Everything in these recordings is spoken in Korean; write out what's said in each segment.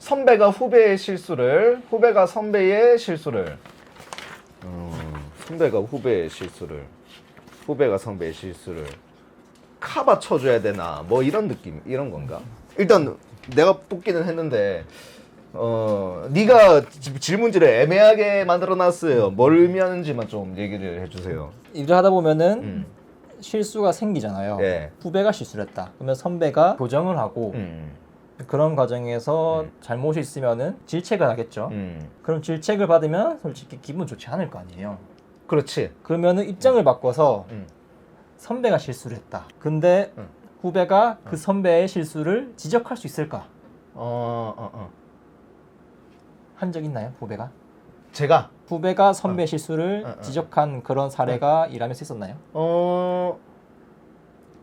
선배가 후배의 실수를, 후배가 선배의 실수를, 선배가 후배의 실수를, 후배가 선배의 실수를 카바 쳐줘야 되나 뭐 이런 느낌, 이런 건가? 일단 내가 뽑기는 했는데 네가 질문지를 애매하게 만들어놨어요. 뭘 의미하는지만 좀 얘기를 해주세요. 일을 하다 보면은 실수가 생기잖아요. 예. 후배가 실수를 했다. 그러면 선배가 교정을 하고 그런 과정에서 잘못이 있으면은 질책을 하겠죠. 그럼 질책을 받으면 솔직히 기분 좋지 않을 거 아니에요. 그렇지. 그러면은 입장을 바꿔서 선배가 실수를 했다. 근데 후배가 그 선배의 실수를 지적할 수 있을까? 한 적 있나요, 후배가? 제가 후배가 선배 실수를 지적한 그런 사례가 일하면서 있었나요?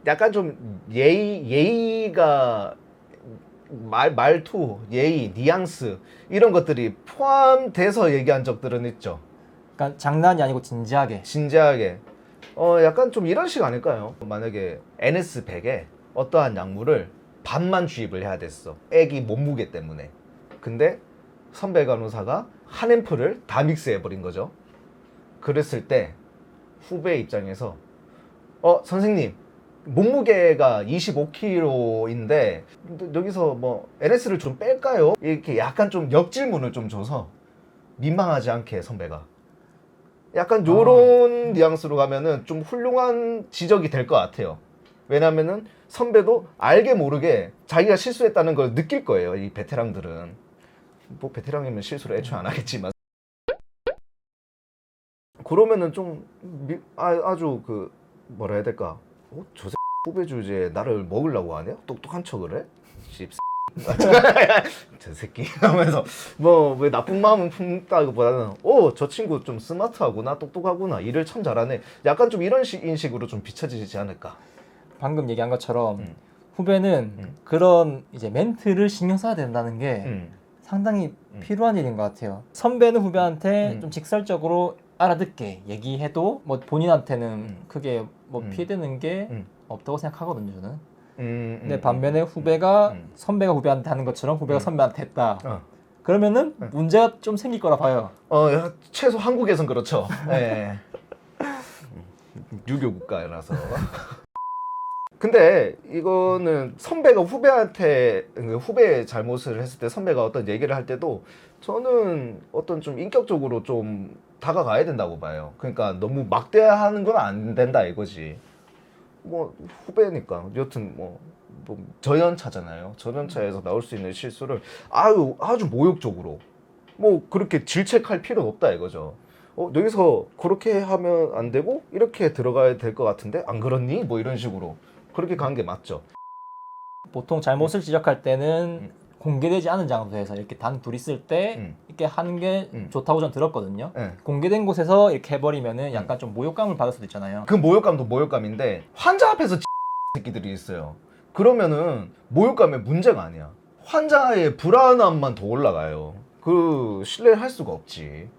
약간 좀 예의가 말투, 예의, 뉘앙스 이런 것들이 포함돼서 얘기한 적들은 있죠. 그러니까 장난이 아니고 진지하게. 진지하게. 약간 좀 이런 식 아닐까요? 만약에 NS100에 어떠한 약물을 반만 주입을 해야 됐어. 애기 몸무게 때문에. 근데 선배 간호사가 한 앰플을 다 믹스해버린 거죠. 그랬을 때 후배 입장에서 선생님 몸무게가 25kg인데 여기서 뭐 NS를 좀 뺄까요? 이렇게 약간 좀 역질문을 좀 줘서 민망하지 않게 선배가 약간 요런 뉘앙스로 가면은 좀 훌륭한 지적이 될 것 같아요. 왜냐면은 선배도 알게 모르게 자기가 실수했다는 걸 느낄 거예요. 이 베테랑들은 뭐 베테랑이면 실수를 애초에 안 하겠지만 그러면은 좀 아주 그 뭐라 해야 될까? 저 후배 주제에 나를 먹으려고 하냐? 똑똑한 척을 해? 씹 저 새끼 하면서 뭐 왜 나쁜 마음은 품다기보다는 저 친구 좀 스마트하구나, 똑똑하구나, 일을 참 잘하네. 약간 좀 이런 인식으로 좀 비춰지지 않을까? 방금 얘기한 것처럼 후배는 그런 이제 멘트를 신경 써야 된다는 게 상당히 필요한 일인 것 같아요. 선배는 후배한테 좀 직설적으로 알아듣게 얘기해도 뭐 본인한테는 크게 뭐 피해되는 게 없다고 생각하거든요, 저는. 근데 반면에 후배가 선배가 후배한테 하는 것처럼 후배가 선배한테 했다. 그러면은 문제가 좀 생길 거라 봐요. 최소 한국에선 그렇죠. 네. 유교 국가라서. 근데 이거는 선배가 후배한테 후배의 잘못을 했을 때 선배가 어떤 얘기를 할 때도 저는 어떤 좀 인격적으로 좀 다가가야 된다고 봐요. 그러니까 너무 막대하는 건 안 된다 이거지. 뭐 후배니까 여튼 뭐 저연차잖아요. 저연차에서 나올 수 있는 실수를 아주 모욕적으로 뭐 그렇게 질책할 필요는 없다 이거죠. 여기서 그렇게 하면 안 되고 이렇게 들어가야 될 것 같은데 안 그렇니? 뭐 이런 식으로 그렇게 가는 게 맞죠. 보통 잘못을 지적할 때는 공개되지 않은 장소에서 이렇게 단 둘이 있을 때 이렇게 하는 게 좋다고 전 들었거든요. 공개된 곳에서 이렇게 해버리면은 약간 좀 모욕감을 받을 수도 있잖아요. 그 모욕감도 모욕감인데 환자 앞에서 새끼들이 있어요. 그러면은 모욕감의 문제가 아니야. 환자의 불안함만 더 올라가요. 그 신뢰할 수가 없지.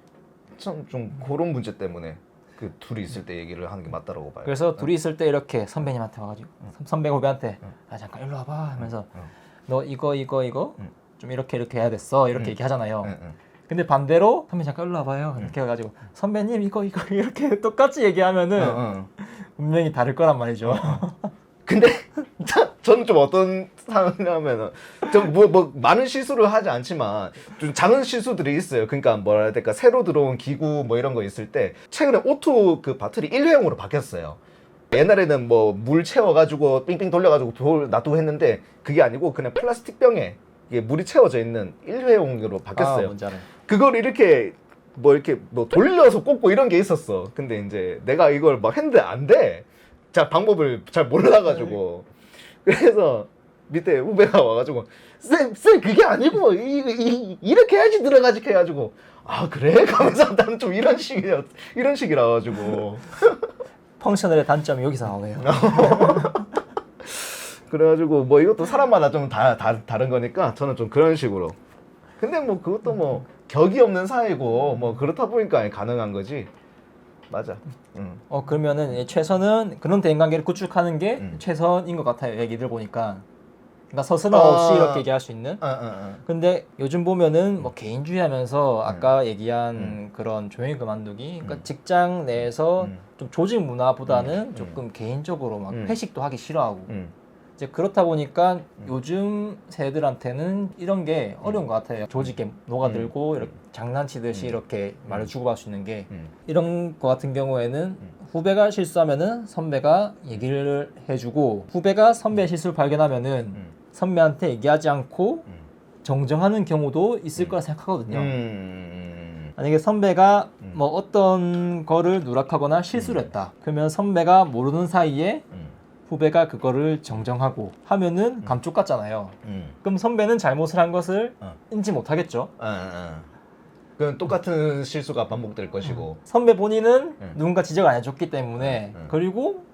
참 좀 그런 문제 때문에 그 둘이 있을 때 얘기를 하는 게 맞다라고 봐요. 그래서 둘이 있을 때 이렇게 선배님한테 와가지고 선배가 후배한테 잠깐 일로 와봐 하면서 너 이거 좀 이렇게 해야 됐어 이렇게 얘기하잖아요. 근데 반대로 선배 잠깐 일로 와봐요 이렇게 해가지고 선배님 이거 이렇게 똑같이 얘기하면은 분명히 다를 거란 말이죠. 근데 저는 좀 어떤 상황이냐면은 좀 뭐 많은 실수를 하지 않지만 좀 작은 실수들이 있어요. 그러니까 뭐라 해야 될까, 새로 들어온 기구 뭐 이런 거 있을 때 최근에 오토 그 배터리 일회용으로 바뀌었어요. 옛날에는 뭐 물 채워가지고 삥삥 돌려가지고 돌 놔두고 했는데 그게 아니고 그냥 플라스틱 병에 이게 물이 채워져 있는 일회용으로 바뀌었어요. 뭔지 알아요. 그걸 이렇게 뭐 돌려서 꽂고 이런 게 있었어. 근데 이제 내가 이걸 막 했는데 안 돼. 자, 방법을 잘 몰라가지고. 그래서 밑에 후배가 와가지고 쌤 그게 아니고 이렇게 해야지 들어가지 해가지고 그래? 가면서 나는 좀 이런 식이라 가지고 펑셔널의 단점이 여기서 나오네요. 그래가지고 뭐 이것도 사람마다 좀 다른 거니까 저는 좀 그런 식으로. 근데 뭐 그것도 뭐 격이 없는 사이고 뭐 그렇다 보니까 가능한 거지. 맞아. 그러면은 최선은 그런 대인관계를 구축하는 게 최선인 것 같아요. 얘기들 보니까. 그러니까 서스럼 없이 이렇게 얘기할 수 있는. 어. 근데 요즘 보면은 뭐 개인주의 하면서 아까 얘기한 그런 조용히 그만두기, 그러니까 직장 내에서 좀 조직 문화보다는 조금 개인적으로 막 회식도 하기 싫어하고 이제 그렇다 보니까 요즘 세대들한테는 이런 게 어려운 것 같아요. 조직에 녹아들고 이렇게 장난치듯이 이렇게 말을 주고받을 수 있는 게 이런 거 같은 경우에는 후배가 실수하면은 선배가 얘기를 해주고 후배가 선배의 실수를 발견하면은 선배한테 얘기하지 않고 정정하는 경우도 있을 거라 생각하거든요. 만약에 선배가 뭐 어떤 거를 누락하거나 실수를 했다. 그러면 선배가 모르는 사이에 후배가 그거를 정정하고 하면은 감쪽 같잖아요. 그럼 선배는 잘못을 한 것을 인지 못하겠죠. 그럼 똑같은 실수가 반복될 것이고 선배 본인은 누군가 지적을 안 해줬기 때문에 그리고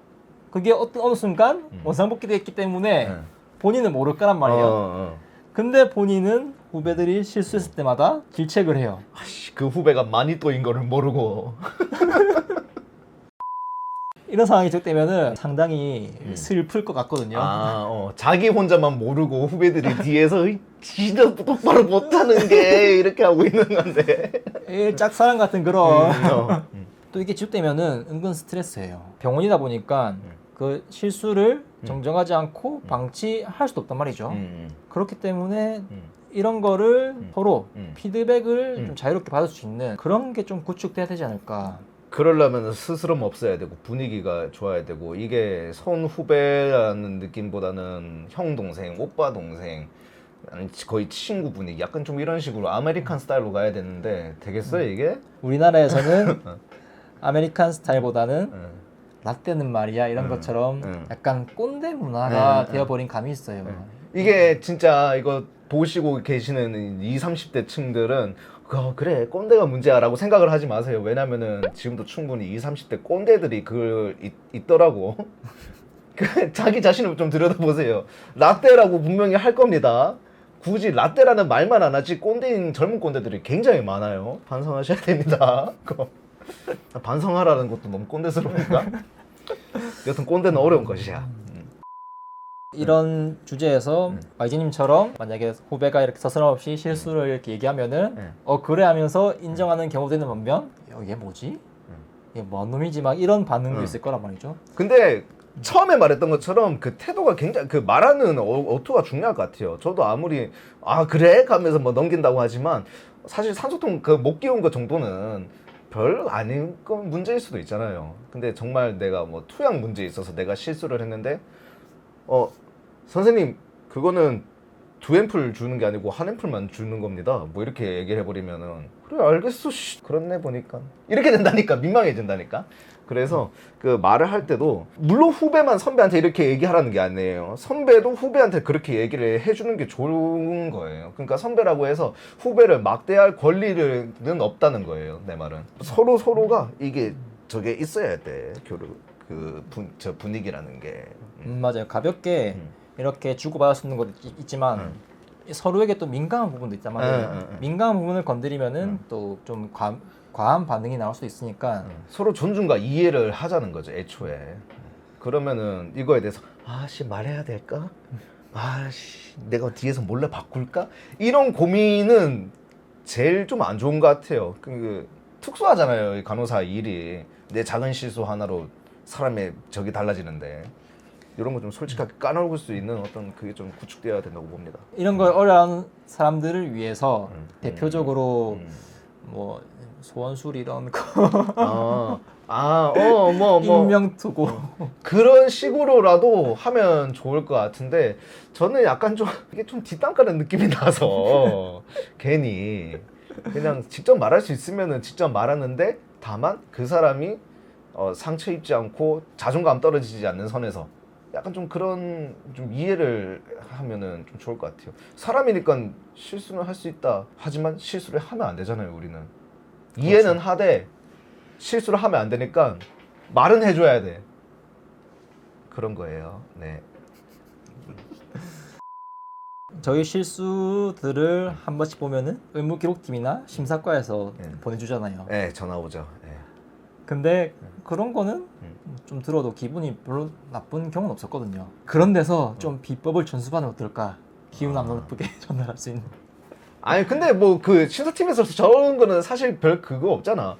그게 어느 순간 원상복귀 됐기 때문에 본인은 모를 거란 말이에요. 근데 본인은 후배들이 실수했을 때마다 질책을 해요. 그 후배가 많이 또인 거를 모르고 이런 상황이 지속되면은 상당히 슬플 것 같거든요. 자기 혼자만 모르고 후배들이 뒤에서 진짜 똑바로 못하는 게 이렇게 하고 있는 건데. 짝사랑 같은 그런. 또 이게 지속되면은 은근 스트레스예요. 병원이다 보니까 그 실수를 정정하지 않고 방치할 수도 없단 말이죠. 그렇기 때문에 이런 거를 서로 피드백을 좀 자유롭게 받을 수 있는 그런 게 좀 구축돼야 되지 않을까. 그러려면 스스럼 없어야 되고 분위기가 좋아야 되고 이게 선후배라는 느낌보다는 형 동생, 오빠 동생, 아니 거의 친구 분위기 약간 좀 이런 식으로 아메리칸 스타일로 가야 되는데 되겠어요 이게? 우리나라에서는 아메리칸 스타일보다는 라떼는 말이야 이런 것처럼 약간 꼰대 문화가 되어버린 감이 있어요. 이게 진짜 이거 보시고 계시는 20, 30대 층들은 그래 꼰대가 문제야 라고 생각을 하지 마세요. 왜냐면은 지금도 충분히 20, 30대 꼰대들이 있더라고. 자기 자신을 좀 들여다보세요. 라떼라고 분명히 할 겁니다. 굳이 라떼라는 말만 안 하지 꼰대인 젊은 꼰대들이 굉장히 많아요. 반성하셔야 됩니다. 반성하라는 것도 너무 꼰대스러운가? 여튼 꼰대는 어려운 것이야. 이런 주제에서 YG님처럼 만약에 후배가 이렇게 서스럼없이 실수를 이렇게 얘기하면은 그래 하면서 인정하는 경우들은 반면 얘 뭐지? 얘 뭔 놈이지? 막 이런 반응도 있을 거란 말이죠. 근데 처음에 말했던 것처럼 그 태도가 굉장히 그 말하는 어투가 중요할 것 같아요. 저도 아무리 그래? 하면서 뭐 넘긴다고 하지만 사실 산소통 그 못 끼운 것 정도는 별 아닌 건 문제일 수도 있잖아요. 근데 정말 내가 뭐 투약 문제에 있어서 내가 실수를 했는데 선생님 그거는 2앰플 주는 게 아니고 1앰플만 주는 겁니다. 뭐 이렇게 얘기를 해버리면은 그래 알겠어 그렇네 보니까 이렇게 된다니까. 민망해진다니까. 그래서 그 말을 할 때도 물론 후배만 선배한테 이렇게 얘기하라는 게 아니에요. 선배도 후배한테 그렇게 얘기를 해주는 게 좋은 거예요. 그러니까 선배라고 해서 후배를 막대할 권리는 없다는 거예요. 내 말은 서로가 이게 저게 있어야 돼. 저 분위기라는 게. 맞아요. 가볍게 이렇게 주고받을 수 있는 것도 있지만 서로에게 또 민감한 부분도 있단 말이에요. 민감한 부분을 건드리면은 또 좀 과한 반응이 나올 수 있으니까 서로 존중과 이해를 하자는 거죠. 애초에. 그러면은 이거에 대해서 말해야 될까? 내가 뒤에서 몰래 바꿀까? 이런 고민은 제일 좀 안 좋은 것 같아요. 특수하잖아요. 이 간호사 일이. 내 작은 실수 하나로 사람의 적이 달라지는데 이런 거 좀 솔직하게 까놓을 수 있는 그게 좀 구축되어야 된다고 봅니다. 이런 걸 어려운 사람들을 위해서 대표적으로 뭐 소원술 이런 거 인명투고 그런 식으로라도 하면 좋을 것 같은데 저는 약간 좀 이게 좀 뒷담가는 느낌이 나서 괜히 그냥 직접 말할 수 있으면은 직접 말하는데 다만 그 사람이 상처 입지 않고 자존감 떨어지지 않는 선에서 약간 좀 그런 좀 이해를 하면은 좀 좋을 것 같아요. 사람이니까 실수는 할 수 있다. 하지만 실수를 하면 안 되잖아요, 우리는. 이해는 하되 실수를 하면 안 되니까 말은 해줘야 돼. 그런 거예요. 네. 저희 실수들을 한 번씩 보면은 의무기록팀이나 심사과에서 보내주잖아요. 네, 전화 오죠. 네. 근데 그런 거는 좀 들어도 기분이 별로 나쁜 경우는 없었거든요. 그런 데서 좀 비법을 전수받으면 어떨까? 기분 안 나쁘게 전달할 수 있는. 아니 근데 뭐 그 신사팀에서 저런 거는 사실 별 그거 없잖아.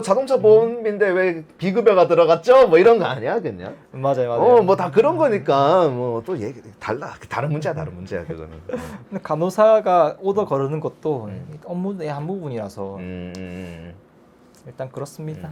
자동차 보험인데 왜 비급여가 들어갔죠? 뭐 이런 거 아니야 그냥. 맞아요. 뭐 다 그런 거니까 뭐 또 얘기 다른 문제야 그거는. 근데 간호사가 오더 거르는 것도 업무의 한 부분이라서 일단 그렇습니다.